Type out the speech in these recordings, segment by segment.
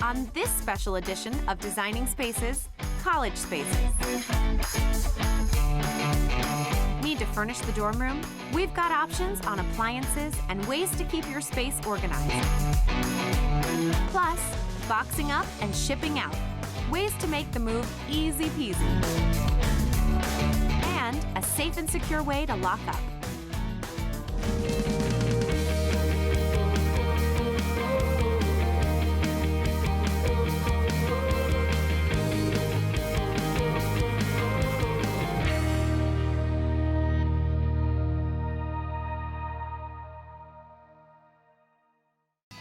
on this special edition of Designing Spaces, College Spaces. Need to furnish the dorm room? We've got options on appliances and ways to keep your space organized. Plus, boxing up and shipping out. Ways to make the move easy peasy. And a safe and secure way to lock up.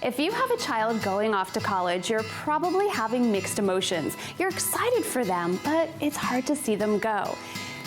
If you have a child going off to college, you're probably having mixed emotions. You're excited for them, but it's hard to see them go.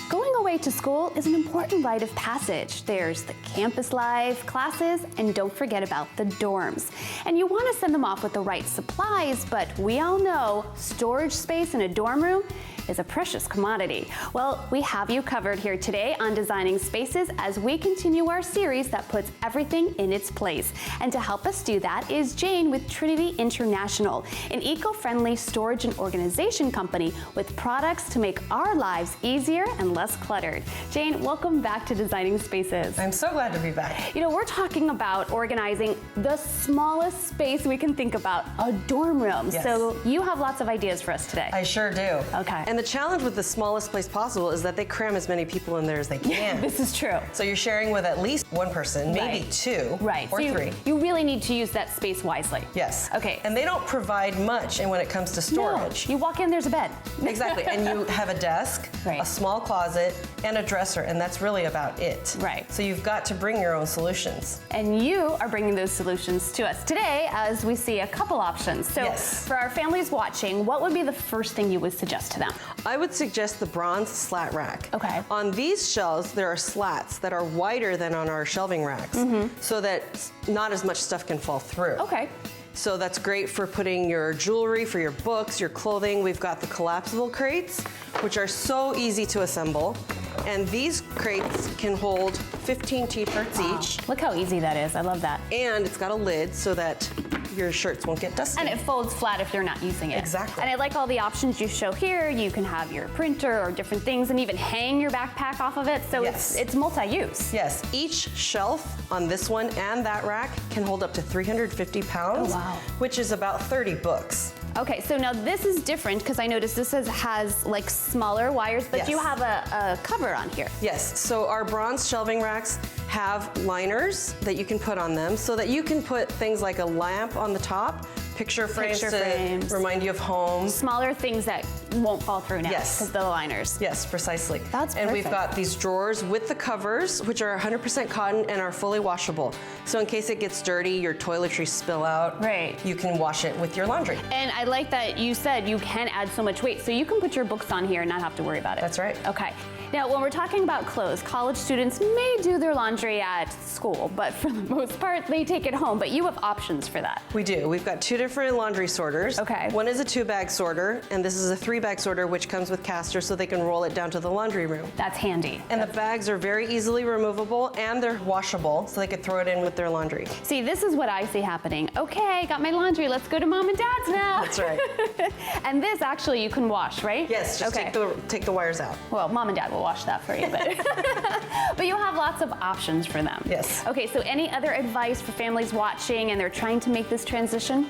Going away to school is an important rite of passage. There's the campus life, classes, and don't forget about the dorms. And you want to send them off with the right supplies, but we all know storage space in a dorm room is a precious commodity. Well, we have you covered here today on Designing Spaces as we continue our series that puts everything in its place. And to help us do that is Jane with Trinity International, an eco-friendly storage and organization company with products to make our lives easier and less cluttered. Jane, welcome back to Designing Spaces. I'm so glad to be back. You know, we're talking about organizing the smallest space we can think about, a dorm room. Yes. So you have lots of ideas for us today. I sure do. Okay. And the challenge with the smallest place possible is that they cram as many people in there as they can. This is true. So you're sharing with at least one person, maybe Right. two, Right. or So three. You really need to use that space wisely. Yes. Okay. And they don't provide much when it comes to storage. No. You walk in, there's a bed. Exactly. And you have a desk, Right. a small closet, and a dresser, and that's really about it. Right. So you've got to bring your own solutions. And you are bringing those solutions to us today as we see a couple options. So Yes. for our families watching, what would be the first thing you would suggest to them? I would suggest the bronze slat rack. Okay. On these shelves, there are slats that are wider than on our shelving racks, so that not as much stuff can fall through. Okay. So that's great for putting your jewelry, for your books, your clothing. We've got the collapsible crates, which are so easy to assemble. And these crates can hold 15 t-shirts each. Look how easy that is. I love that. And it's got a lid so that your shirts won't get dusty. And it folds flat if you're not using it. Exactly. And I like all the options you show here. You can have your printer or different things and even hang your backpack off of it. So Yes. it's multi-use. Yes, each shelf on this one and that rack can hold up to 350 pounds, Oh, wow. which is about 30 books. Okay, so now this is different because I noticed this has like smaller wires, but Yes. you have a cover on here. Yes, so our bronze shelving racks have liners that you can put on them so that you can put things like a lamp on the top, picture frames to remind you of home. Smaller things that won't fall through now Yes. because of the liners. Yes, precisely. That's And we've perfect. got these drawers with the covers, which are 100% cotton and are fully washable. So in case it gets dirty, your toiletries spill out, Right. you can wash it with your laundry. And I like that you said you can add so much weight, so you can put your books on here and not have to worry about it. That's right. Okay. Now, when we're talking about clothes, college students may do their laundry at school, but for the most part, they take it home. But you have options for that. We do. We've got two different laundry sorters. Okay. One is a 2-bag sorter, and this is a 3-bag sorter, which comes with casters so they can roll it down to the laundry room. That's handy. And the bags are very easily removable, and they're washable, so they could throw it in with their laundry. See, this is what I see happening. Okay, got my laundry. Let's go to mom and dad's now. That's right. And this actually you can wash, right? Yes, just okay. take the wires out. Well, mom and dad will wash that for you, but you have lots of options for them. Yes. Okay, so any other advice for families watching and they're trying to make this transition?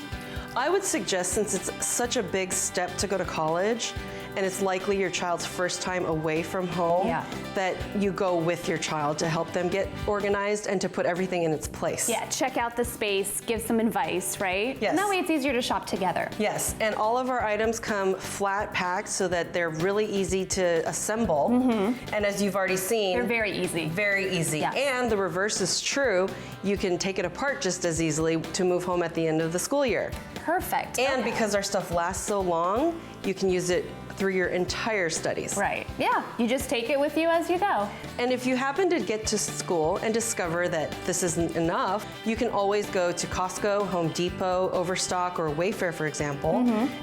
I would suggest, since it's such a big step to go to college, and it's likely your child's first time away from home, Yeah. that you go with your child to help them get organized and to put everything in its place. Yeah, check out the space, give some advice, right? Yes. And that way it's easier to shop together. Yes, and all of our items come flat packed so that they're really easy to assemble. And as you've already seen, They're very easy. very easy. Yes. And the reverse is true. You can take it apart just as easily to move home at the end of the school year. Perfect. And Okay. because our stuff lasts so long, you can use it through your entire studies. Right, yeah, you just take it with you as you go. And if you happen to get to school and discover that this isn't enough, you can always go to Costco, Home Depot, Overstock, or Wayfair, for example,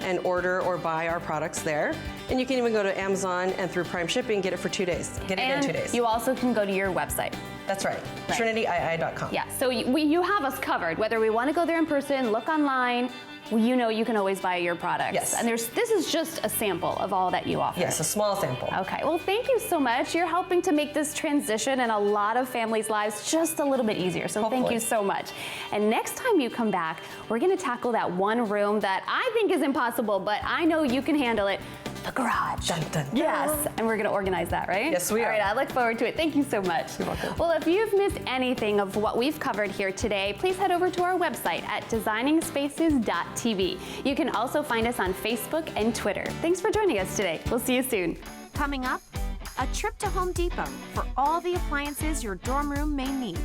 and order or buy our products there. And you can even go to Amazon and through Prime Shipping, get it for 2 days. Get it in 2 days. You also can go to your website. That's right, Right. TrinityII.com. Yeah, so you have us covered, whether we want to go there in person, look online, well, you know you can always buy your products. Yes. And this is just a sample of all that you offer. Yes, a small sample. Okay, well, thank you so much. You're helping to make this transition in a lot of families' lives just a little bit easier. So Hopefully. Thank you so much. And next time you come back, we're going to tackle that one room that I think is impossible, but I know you can handle it. The garage. Dun, dun, dun. Yes, and we're going to organize that, right? Yes, we are. All right, I look forward to it. Thank you so much. You're welcome. Well, if you've missed anything of what we've covered here today, please head over to our website at designingspaces.tv. You can also find us on Facebook and Twitter. Thanks for joining us today. We'll see you soon. Coming up, a trip to Home Depot for all the appliances your dorm room may need.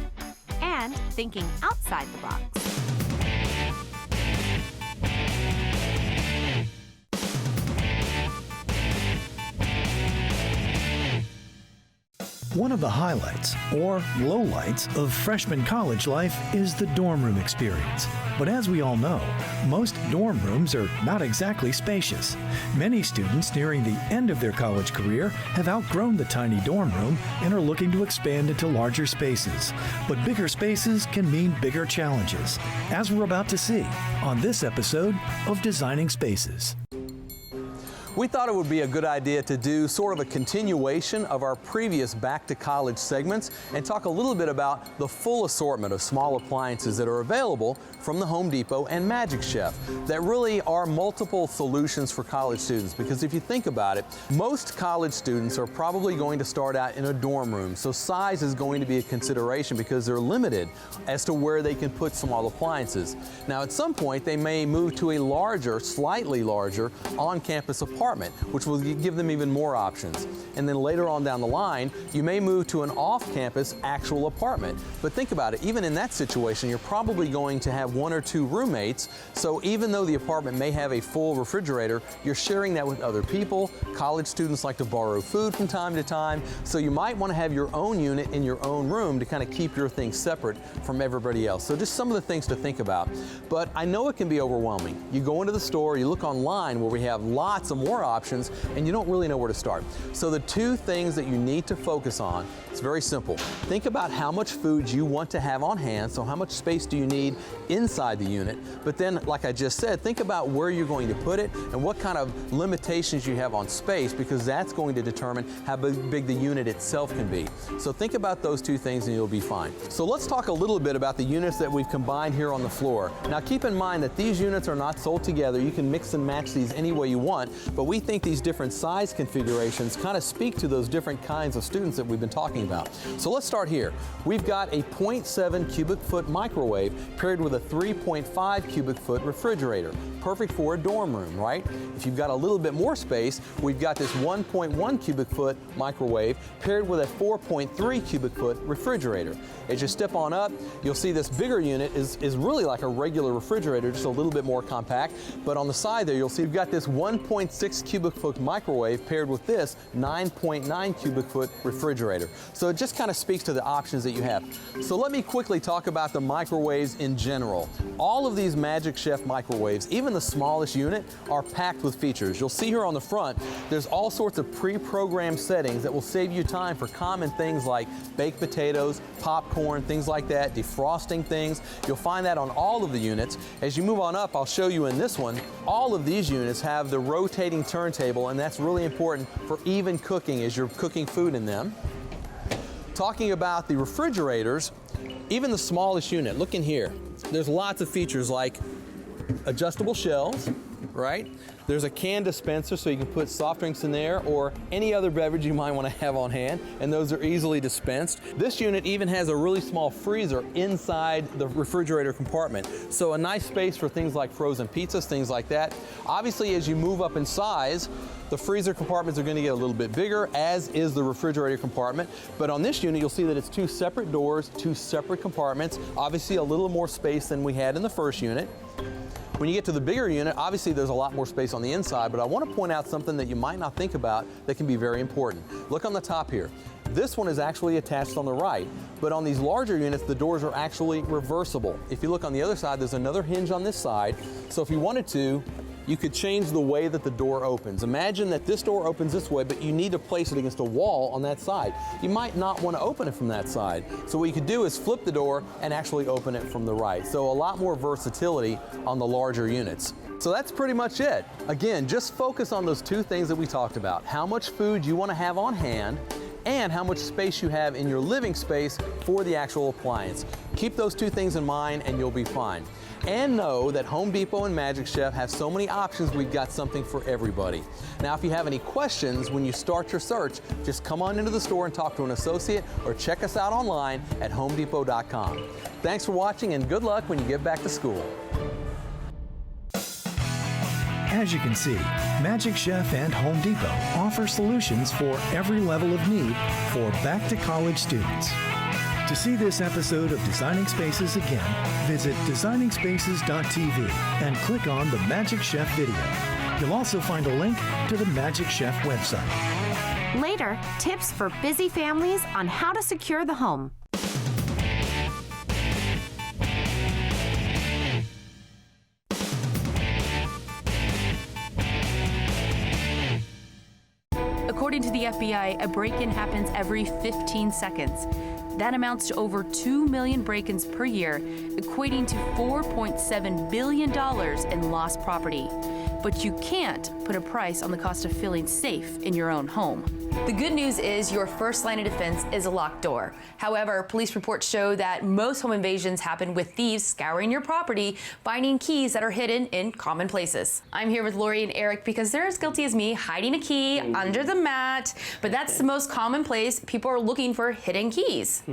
And thinking outside the box. One of the highlights, or lowlights, of freshman college life is the dorm room experience. But as we all know, most dorm rooms are not exactly spacious. Many students nearing the end of their college career have outgrown the tiny dorm room and are looking to expand into larger spaces. But bigger spaces can mean bigger challenges, as we're about to see on this episode of Designing Spaces. We thought it would be a good idea to do sort of a continuation of our previous Back to College segments and talk a little bit about the full assortment of small appliances that are available from the Home Depot and Magic Chef that really are multiple solutions for college students. Because if you think about it, most college students are probably going to start out in a dorm room, so size is going to be a consideration because they're limited as to where they can put small appliances. Now at some point they may move to a larger, slightly larger on-campus apartment, which will give them even more options. And then later on down the line, you may move to an off-campus actual apartment. But think about it, even in that situation, you're probably going to have one or two roommates. So even though the apartment may have a full refrigerator, you're sharing that with other people. College students like to borrow food from time to time. So you might want to have your own unit in your own room to kind of keep your things separate from everybody else. So just some of the things to think about. But I know it can be overwhelming. You go into the store, you look online where we have lots of more options, and you don't really know where to start. So the two things that you need to focus on, it's very simple. Think about how much food you want to have on hand, so how much space do you need inside the unit, but then, like I just said, think about where you're going to put it and what kind of limitations you have on space, because that's going to determine how big the unit itself can be. So think about those two things and you'll be fine. So let's talk a little bit about the units that we've combined here on the floor. Now keep in mind that these units are not sold together. You can mix and match these any way you want, but we think these different size configurations kind of speak to those different kinds of students that we've been talking about. So let's start here. We've got a 0.7 cubic foot microwave paired with a 3.5 cubic foot refrigerator. Perfect for a dorm room, right? If you've got a little bit more space, we've got this 1.1 cubic foot microwave paired with a 4.3 cubic foot refrigerator. As you step on up, you'll see this bigger unit is really like a regular refrigerator, just a little bit more compact. But on the side there, you'll see you've got this 1.6 cubic foot microwave paired with this 9.9 cubic foot refrigerator. So it just kind of speaks to the options that you have. So let me quickly talk about the microwaves in general. All of these Magic Chef microwaves, even the smallest unit, are packed with features. You'll see here on the front, there's all sorts of pre-programmed settings that will save you time for common things like baked potatoes, popcorn, things like that, defrosting things. You'll find that on all of the units. As you move on up, I'll show you in this one, all of these units have the rotating turntable, and that's really important for even cooking as you're cooking food in them. Talking about the refrigerators, even the smallest unit, look in here. There's lots of features like adjustable shelves, right? There's a can dispenser so you can put soft drinks in there or any other beverage you might want to have on hand, and those are easily dispensed. This unit even has a really small freezer inside the refrigerator compartment, so a nice space for things like frozen pizzas, things like that. Obviously, as you move up in size, the freezer compartments are going to get a little bit bigger, as is the refrigerator compartment. But on this unit, you'll see that it's two separate doors, two separate compartments, obviously a little more space than we had in the first unit. When you get to the bigger unit, obviously there's a lot more space on the inside, but I want to point out something that you might not think about that can be very important. Look on the top here. This one is actually attached on the right, but on these larger units, the doors are actually reversible. If you look on the other side, there's another hinge on this side, so if you wanted to, you could change the way that the door opens. Imagine that this door opens this way, but you need to place it against a wall on that side. You might not want to open it from that side. So what you could do is flip the door and actually open it from the right. So a lot more versatility on the larger units. So that's pretty much it. Again, just focus on those two things that we talked about. How much food you want to have on hand and how much space you have in your living space for the actual appliance. Keep those two things in mind and you'll be fine. And know that Home Depot and Magic Chef have so many options, we've got something for everybody. Now, if you have any questions when you start your search, just come on into the store and talk to an associate or check us out online at homedepot.com. Thanks for watching and good luck when you get back to school. As you can see, Magic Chef and Home Depot offer solutions for every level of need for back-to-college students. To see this episode of Designing Spaces again, visit designingspaces.tv and click on the Magic Chef video. You'll also find a link to the Magic Chef website. Later, tips for busy families on how to secure the home. According to the FBI, a break-in happens every 15 seconds. That amounts to over 2 million break-ins per year, equating to $4.7 billion in lost property. But you can't put a price on the cost of feeling safe in your own home. The good news is your first line of defense is a locked door. However, police reports show that most home invasions happen with thieves scouring your property, finding keys that are hidden in common places. I'm here with Lori and Eric because they're as guilty as me, hiding a key under the mat, but that's the most common place people are looking for hidden keys.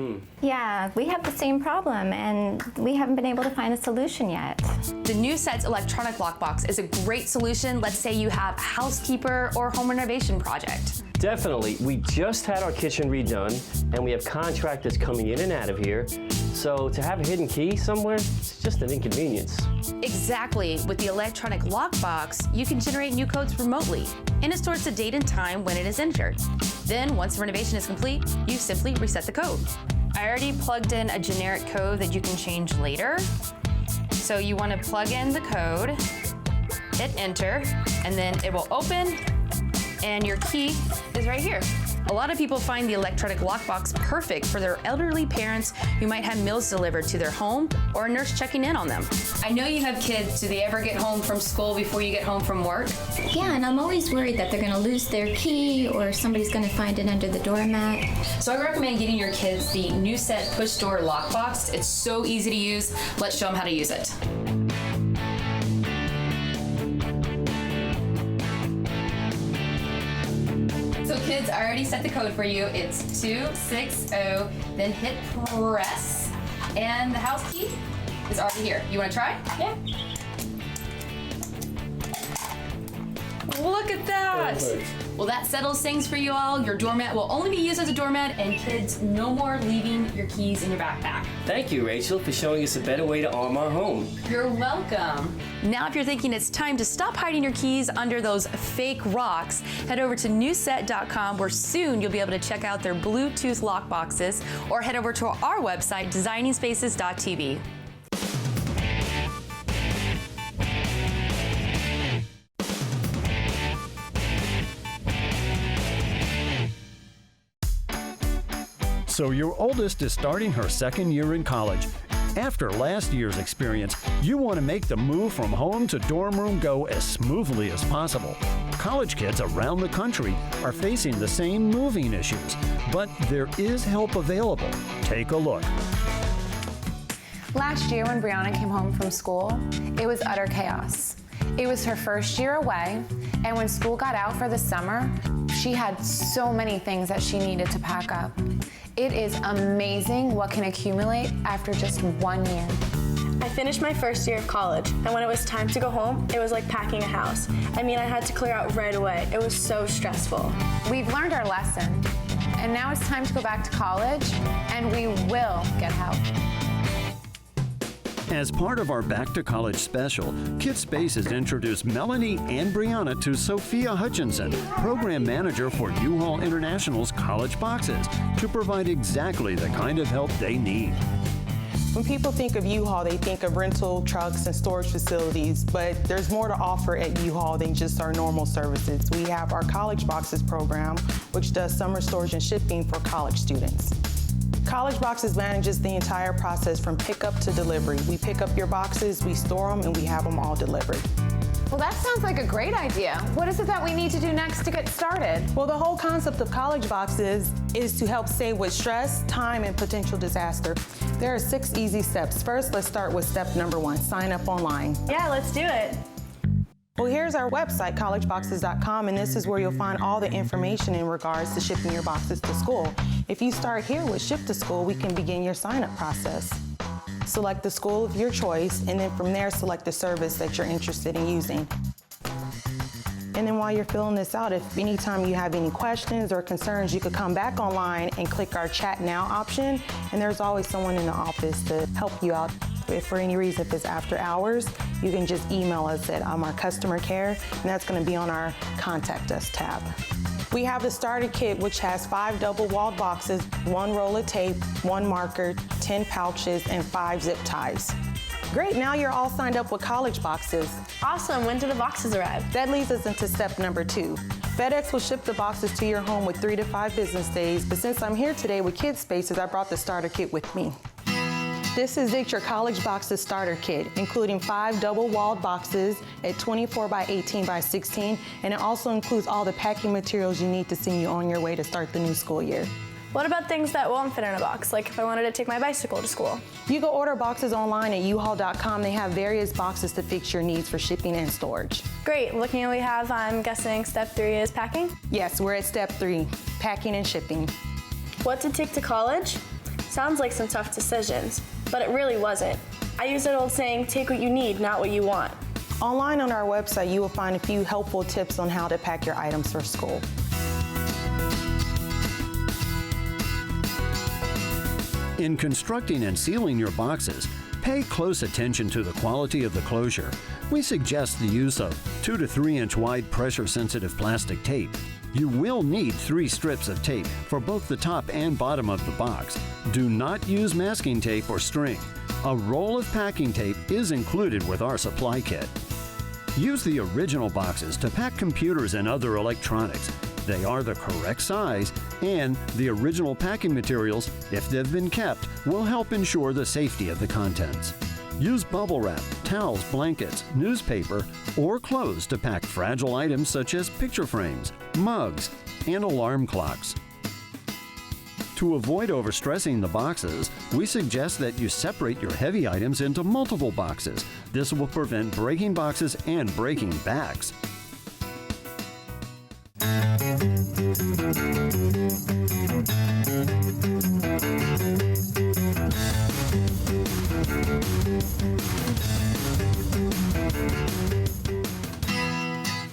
Yeah, we have the same problem and we haven't been able to find a solution yet. The new set's electronic lockbox is a great solution. Let's say you have a housekeeper or home renovation project. Definitely. We just had our kitchen redone, and we have contractors coming in and out of here. So to have a hidden key somewhere, it's just an inconvenience. Exactly. With the electronic lockbox, you can generate new codes remotely, and it stores the date and time when it is entered. Then, once the renovation is complete, you simply reset the code. I already plugged in a generic code that you can change later. So you want to plug in the code, hit enter, and then it will open, and your key is right here. A lot of people find the electronic lockbox perfect for their elderly parents who might have meals delivered to their home or a nurse checking in on them. I know you have kids. Do they ever get home from school before you get home from work? Yeah, and I'm always worried that they're going to lose their key or somebody's going to find it under the doormat. So I recommend getting your kids the new set push door lockbox. It's so easy to use. Let's show them how to use it. So kids, I already set the code for you. It's 260, then hit press, and the house key is already here. You want to try? Yeah. Look at that. Perfect. Well, that settles things for you all. Your doormat will only be used as a doormat, and kids, no more leaving your keys in your backpack. Thank you, Rachel, for showing us a better way to arm our home. You're welcome. Now, if you're thinking it's time to stop hiding your keys under those fake rocks, head over to newset.com, where soon you'll be able to check out their Bluetooth lock boxes, or head over to our website, designingspaces.tv. So your oldest is starting her second year in college. After last year's experience, you want to make the move from home to dorm room go as smoothly as possible. College kids around the country are facing the same moving issues, but there is help available. Take a look. Last year when Brianna came home from school, it was utter chaos. It was her first year away, and when school got out for the summer, she had so many things that she needed to pack up. It is amazing what can accumulate after just 1 year. I finished my first year of college, and when it was time to go home, it was like packing a house. I mean, I had to clear out right away. It was so stressful. We've learned our lesson, and now it's time to go back to college, and we will get help. As part of our Back to College special, Kid Spaces introduced Melanie and Brianna to Sophia Hutchinson, Program Manager for U-Haul International's College Boxes, to provide exactly the kind of help they need. When people think of U-Haul, they think of rental trucks and storage facilities, but there's more to offer at U-Haul than just our normal services. We have our College Boxes program, which does summer storage and shipping for college students. College Boxes manages the entire process from pickup to delivery. We pick up your boxes, we store them, and we have them all delivered. Well, that sounds like a great idea. What is it that we need to do next to get started? Well, the whole concept of College Boxes is to help save with stress, time, and potential disaster. There are 6 easy steps. First, let's start with step number 1, sign up online. Yeah, let's do it. Well, here's our website, collegeboxes.com, and this is where you'll find all the information in regards to shipping your boxes to school. If you start here with Ship to School, we can begin your sign-up process. Select the school of your choice, and then from there, select the service that you're interested in using. And then while you're filling this out, if anytime you have any questions or concerns, you could come back online and click our Chat Now option, and there's always someone in the office to help you out. If for any reason, if it's after hours, you can just email us at our customer care, and that's gonna be on our Contact Us tab. We have the starter kit, which has 5 double-walled boxes, 1 roll of tape, 1 marker, 10 pouches, and 5 zip ties. Great, now you're all signed up with College Boxes. Awesome, when do the boxes arrive? That leads us into step number 2. FedEx will ship the boxes to your home with 3 to 5 business days, but since I'm here today with Kids Spaces, I brought the starter kit with me. This is your College Boxes starter kit, including 5 double-walled boxes at 24 by 18 by 16, and it also includes all the packing materials you need to send you on your way to start the new school year. What about things that won't fit in a box, like if I wanted to take my bicycle to school? You can order boxes online at uhaul.com. They have various boxes to fix your needs for shipping and storage. Great, looking at what we have, I'm guessing step 3 is packing? Yes, we're at step 3, packing and shipping. What to take to college? Sounds like some tough decisions, but it really wasn't. I use that old saying, take what you need, not what you want. Online on our website, you will find a few helpful tips on how to pack your items for school. In constructing and sealing your boxes, pay close attention to the quality of the closure. We suggest the use of 2 to 3 inch wide pressure-sensitive plastic tape. You will need 3 strips of tape for both the top and bottom of the box. Do not use masking tape or string. A roll of packing tape is included with our supply kit. Use the original boxes to pack computers and other electronics. They are the correct size, and the original packing materials, if they've been kept, will help ensure the safety of the contents. Use bubble wrap, towels, blankets, newspaper, or clothes to pack fragile items such as picture frames, mugs, and alarm clocks. To avoid overstressing the boxes, we suggest that you separate your heavy items into multiple boxes. This will prevent breaking boxes and breaking backs.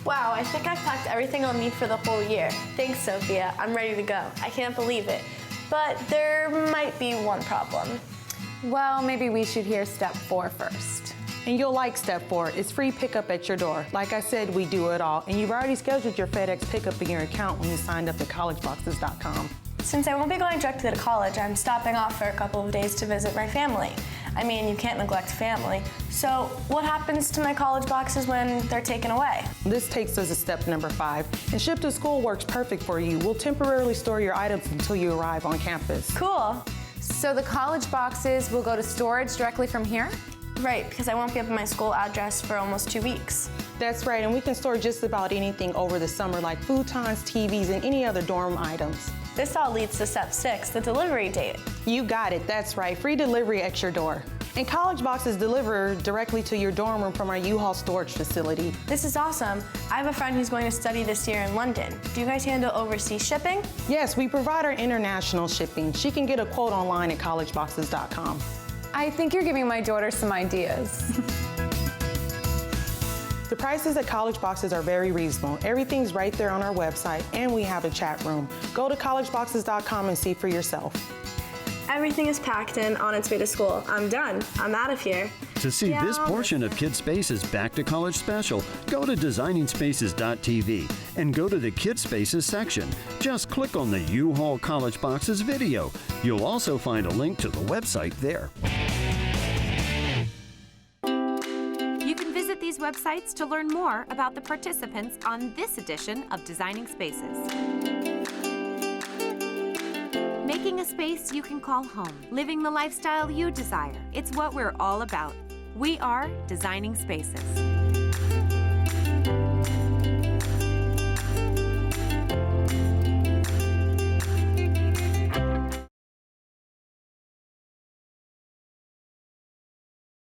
Wow, I think I've packed everything I'll need for the whole year. Thanks, Sophia. I'm ready to go. I can't believe it. But there might be one problem. Well, maybe we should hear step 4 first. And you'll like step 4. It's free pickup at your door. Like I said, we do it all. And you've already scheduled your FedEx pickup in your account when you signed up at collegeboxes.com. Since I won't be going directly to college, I'm stopping off for a couple of days to visit my family. I mean, you can't neglect family. So what happens to my college boxes when they're taken away? This takes us to step number 5. And Ship to School works perfect for you. We'll temporarily store your items until you arrive on campus. Cool. So the college boxes will go to storage directly from here? Right, because I won't be up at my school address for almost 2 weeks. That's right, and we can store just about anything over the summer, like futons, TVs, and any other dorm items. This all leads to step 6, the delivery date. You got it, that's right, free delivery at your door. And College Boxes deliver directly to your dorm room from our U-Haul storage facility. This is awesome. I have a friend who's going to study this year in London. Do you guys handle overseas shipping? Yes, we provide our international shipping. She can get a quote online at collegeboxes.com. I think you're giving my daughter some ideas. The prices at College Boxes are very reasonable. Everything's right there on our website, and we have a chat room. Go to collegeboxes.com and see for yourself. Everything is packed and on its way to school. I'm done. I'm out of here. To see this portion of Kids Spaces Back to College special, go to designingspaces.tv and go to the Kids Spaces section. Just click on the U-Haul College Boxes video. You'll also find a link to the website there. Visit these websites to learn more about the participants on this edition of Designing Spaces. Making a space you can call home. Living the lifestyle you desire. It's what we're all about. We are Designing Spaces.